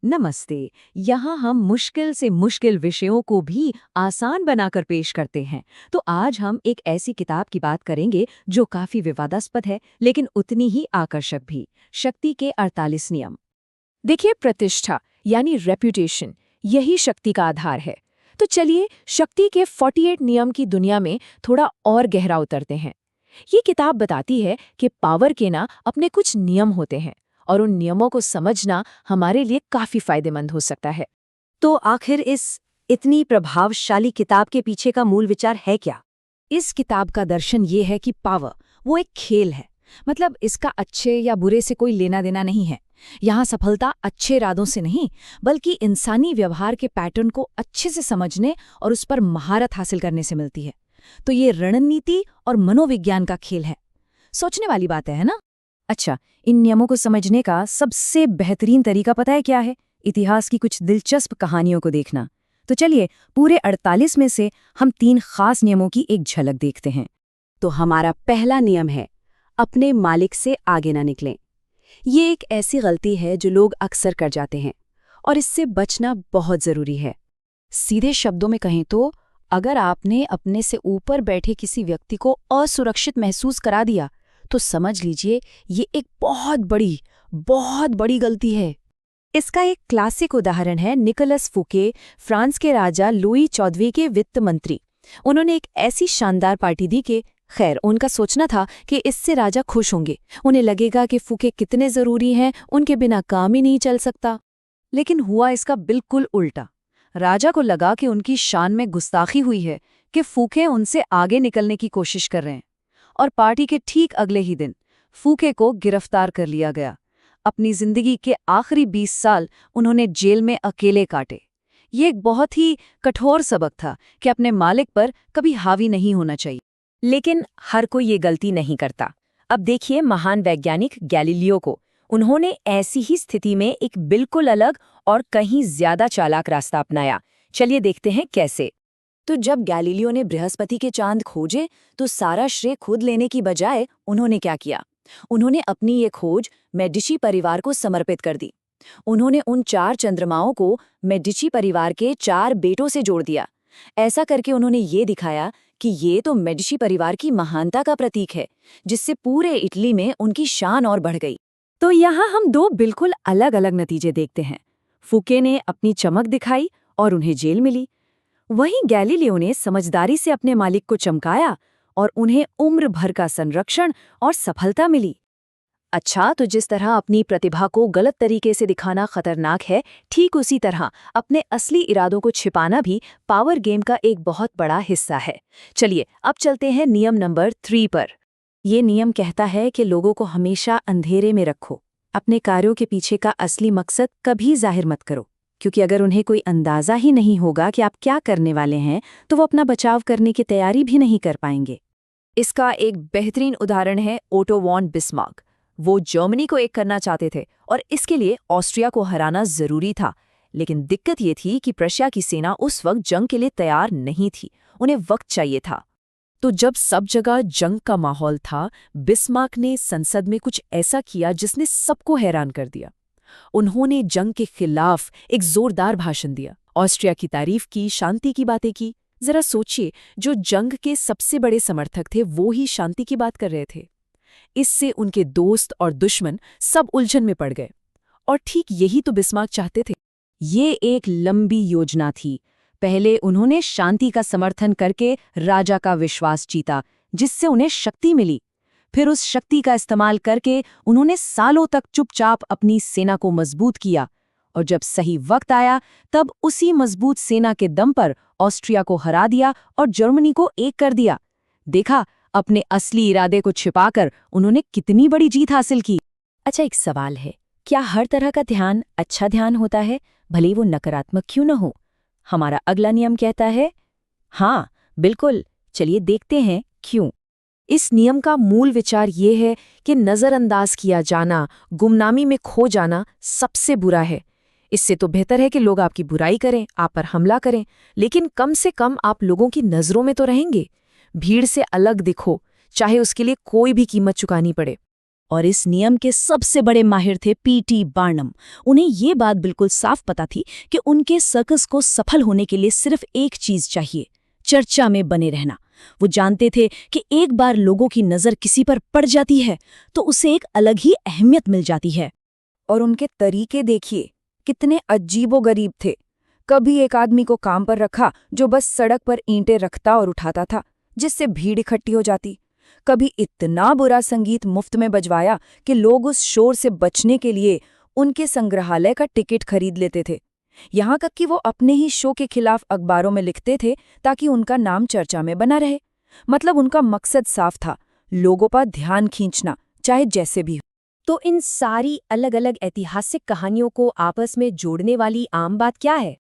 नमस्ते। यहाँ हम मुश्किल से मुश्किल विषयों को भी आसान बनाकर पेश करते हैं। तो आज हम एक ऐसी किताब की बात करेंगे जो काफी विवादास्पद है, लेकिन उतनी ही आकर्षक भी। शक्ति के 48 नियम। देखिए, प्रतिष्ठा यानी रेप्यूटेशन, यही शक्ति का आधार है। तो चलिए शक्ति के 48 नियम की दुनिया में थोड़ा और गहरा उतरते हैं। ये किताब बताती है कि पावर के ना अपने कुछ नियम होते हैं और उन नियमों को समझना हमारे लिए काफी फायदेमंद हो सकता है। तो आखिर इस इतनी प्रभावशाली किताब के पीछे का मूल विचार है क्या? इस किताब का दर्शन ये है कि पावर वो एक खेल है। मतलब इसका अच्छे या बुरे से कोई लेना देना नहीं है। यहाँ सफलता अच्छे इरादों से नहीं, बल्कि इंसानी व्यवहार के पैटर्न को अच्छे से समझने और उस पर महारत हासिल करने से मिलती है। तो ये रणनीति और मनोविज्ञान का खेल है। सोचने वाली बात है ना? अच्छा, इन नियमों को समझने का सबसे बेहतरीन तरीका पता है क्या है? इतिहास की कुछ दिलचस्प कहानियों को देखना। तो चलिए पूरे 48 में से हम 3 खास नियमों की एक झलक देखते हैं। तो हमारा पहला नियम है, अपने मालिक से आगे ना निकलें। ये एक ऐसी गलती है जो लोग अक्सर कर जाते हैं और इससे बचना बहुत जरूरी है। सीधे शब्दों में कहें तो अगर आपने अपने से ऊपर बैठे किसी व्यक्ति को असुरक्षित महसूस करा दिया तो समझ लीजिए ये एक बहुत बड़ी गलती है। इसका एक क्लासिक उदाहरण है निकोलस फूके, फ्रांस के राजा लुई 14वें के वित्त मंत्री। उन्होंने एक ऐसी शानदार पार्टी दी कि खैर उनका सोचना था कि इससे राजा खुश होंगे, उन्हें लगेगा कि फूके कितने जरूरी हैं, उनके बिना काम ही नहीं चल सकता। लेकिन हुआ इसका बिल्कुल उल्टा। राजा को लगा कि उनकी शान में गुस्ताखी हुई है कि फूके उनसे आगे निकलने की कोशिश कर रहे हैं, और पार्टी के ठीक अगले ही दिन फूके को गिरफ्तार कर लिया गया। अपनी जिंदगी के आखिरी 20 साल उन्होंने जेल में अकेले काटे। ये एक बहुत ही कठोर सबक था कि अपने मालिक पर कभी हावी नहीं होना चाहिए। लेकिन हर कोई ये गलती नहीं करता। अब देखिए महान वैज्ञानिक गैलीलियो को। उन्होंने ऐसी ही स्थिति में एक बिल्कुल अलग और कहीं ज्यादा चालाक रास्ता अपनाया। चलिए देखते हैं कैसे। तो जब गैलीलियो ने बृहस्पति के चांद खोजे तो सारा श्रेय खुद लेने की बजाय उन्होंने क्या किया? उन्होंने अपनी ये खोज मेडिची परिवार को समर्पित कर दी। उन्होंने उन 4 चंद्रमाओं को मेडिची परिवार के 4 बेटों से जोड़ दिया। ऐसा करके उन्होंने ये दिखाया कि ये तो मेडिची परिवार की महानता का प्रतीक है, जिससे पूरे इटली में उनकी शान और बढ़ गई। तो यहाँ हम 2 बिल्कुल अलग अलग नतीजे देखते हैं। फूके ने अपनी चमक दिखाई और उन्हें जेल मिली। वहीं गैलीलियो ने समझदारी से अपने मालिक को चमकाया और उन्हें उम्र भर का संरक्षण और सफलता मिली। अच्छा, तो जिस तरह अपनी प्रतिभा को गलत तरीके से दिखाना खतरनाक है, ठीक उसी तरह अपने असली इरादों को छिपाना भी पावर गेम का एक बहुत बड़ा हिस्सा है। चलिए अब चलते हैं नियम नंबर 3 पर। ये नियम कहता है कि लोगों को हमेशा अंधेरे में रखो। अपने कार्यों के पीछे का असली मकसद कभी जाहिर मत करो, क्योंकि अगर उन्हें कोई अंदाजा ही नहीं होगा कि आप क्या करने वाले हैं तो वो अपना बचाव करने की तैयारी भी नहीं कर पाएंगे। इसका एक बेहतरीन उदाहरण है ओटो वॉन बिस्मार्क। वो जर्मनी को एक करना चाहते थे और इसके लिए ऑस्ट्रिया को हराना जरूरी था। लेकिन दिक्कत ये थी कि प्रशिया की सेना उस वक्त जंग के लिए तैयार नहीं थी, उन्हें वक्त चाहिए था। तो जब सब जगह जंग का माहौल था, बिस्मार्क ने संसद में कुछ ऐसा किया जिसने सबको हैरान कर दिया। उन्होंने जंग के खिलाफ एक जोरदार भाषण दिया, ऑस्ट्रिया की तारीफ की, शांति की बातें की। जरा सोचिए, जो जंग के सबसे बड़े समर्थक थे वो ही शांति की बात कर रहे थे। इससे उनके दोस्त और दुश्मन सब उलझन में पड़ गए। और ठीक यही तो बिस्मार्क चाहते थे। ये एक लंबी योजना थी। पहले उन्होंने शांति का समर्थन करके राजा का विश्वास जीता, जिससे उन्हें शक्ति मिली। फिर उस शक्ति का इस्तेमाल करके उन्होंने सालों तक चुपचाप अपनी सेना को मजबूत किया, और जब सही वक्त आया तब उसी मजबूत सेना के दम पर ऑस्ट्रिया को हरा दिया और जर्मनी को एक कर दिया। देखा, अपने असली इरादे को छिपाकर उन्होंने कितनी बड़ी जीत हासिल की। अच्छा, एक सवाल है, क्या हर तरह का ध्यान अच्छा ध्यान होता है, भले वो नकारात्मक क्यों न हो? हमारा अगला नियम कहता है हाँ, बिल्कुल। चलिए देखते हैं क्यों। इस नियम का मूल विचार ये है कि नज़रअंदाज किया जाना, गुमनामी में खो जाना सबसे बुरा है। इससे तो बेहतर है कि लोग आपकी बुराई करें, आप पर हमला करें, लेकिन कम से कम आप लोगों की नज़रों में तो रहेंगे। भीड़ से अलग दिखो, चाहे उसके लिए कोई भी कीमत चुकानी पड़े। और इस नियम के सबसे बड़े माहिर थे पीटी बार्नम। उन्हें ये बात बिल्कुल साफ पता थी कि उनके सर्कस को सफल होने के लिए सिर्फ एक चीज चाहिए, चर्चा में बने रहना। वो जानते थे कि एक बार लोगों की नज़र किसी पर पड़ जाती है तो उसे एक अलग ही अहमियत मिल जाती है। और उनके तरीके देखिए, कितने अजीबोगरीब थे। कभी एक आदमी को काम पर रखा जो बस सड़क पर ईंटें रखता और उठाता था, जिससे भीड़ इकट्ठी हो जाती। कभी इतना बुरा संगीत मुफ्त में बजवाया कि लोग उस शोर से बचने के लिए उनके संग्रहालय का टिकट खरीद लेते थे। यहाँ तक कि वो अपने ही शो के खिलाफ अखबारों में लिखते थे ताकि उनका नाम चर्चा में बना रहे। मतलब उनका मकसद साफ था, लोगों पर ध्यान खींचना, चाहे जैसे भी हो। तो इन सारी अलग अलग ऐतिहासिक कहानियों को आपस में जोड़ने वाली आम बात क्या है?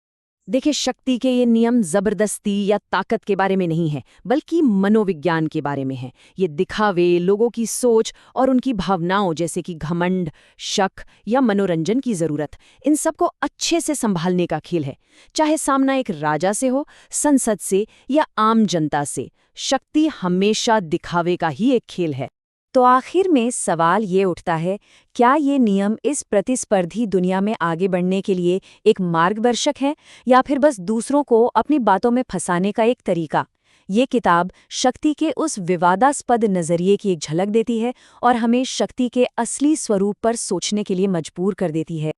देखिए, शक्ति के ये नियम जबरदस्ती या ताकत के बारे में नहीं है, बल्कि मनोविज्ञान के बारे में है। ये दिखावे, लोगों की सोच और उनकी भावनाओं जैसे कि घमंड, शक या मनोरंजन की जरूरत, इन सबको अच्छे से संभालने का खेल है। चाहे सामना एक राजा से हो, संसद से या आम जनता से, शक्ति हमेशा दिखावे का ही एक खेल है। तो आखिर में सवाल ये उठता है, क्या ये नियम इस प्रतिस्पर्धी दुनिया में आगे बढ़ने के लिए एक मार्गदर्शक है या फिर बस दूसरों को अपनी बातों में फंसाने का एक तरीका? ये किताब शक्ति के उस विवादास्पद नज़रिए की एक झलक देती है और हमें शक्ति के असली स्वरूप पर सोचने के लिए मजबूर कर देती है।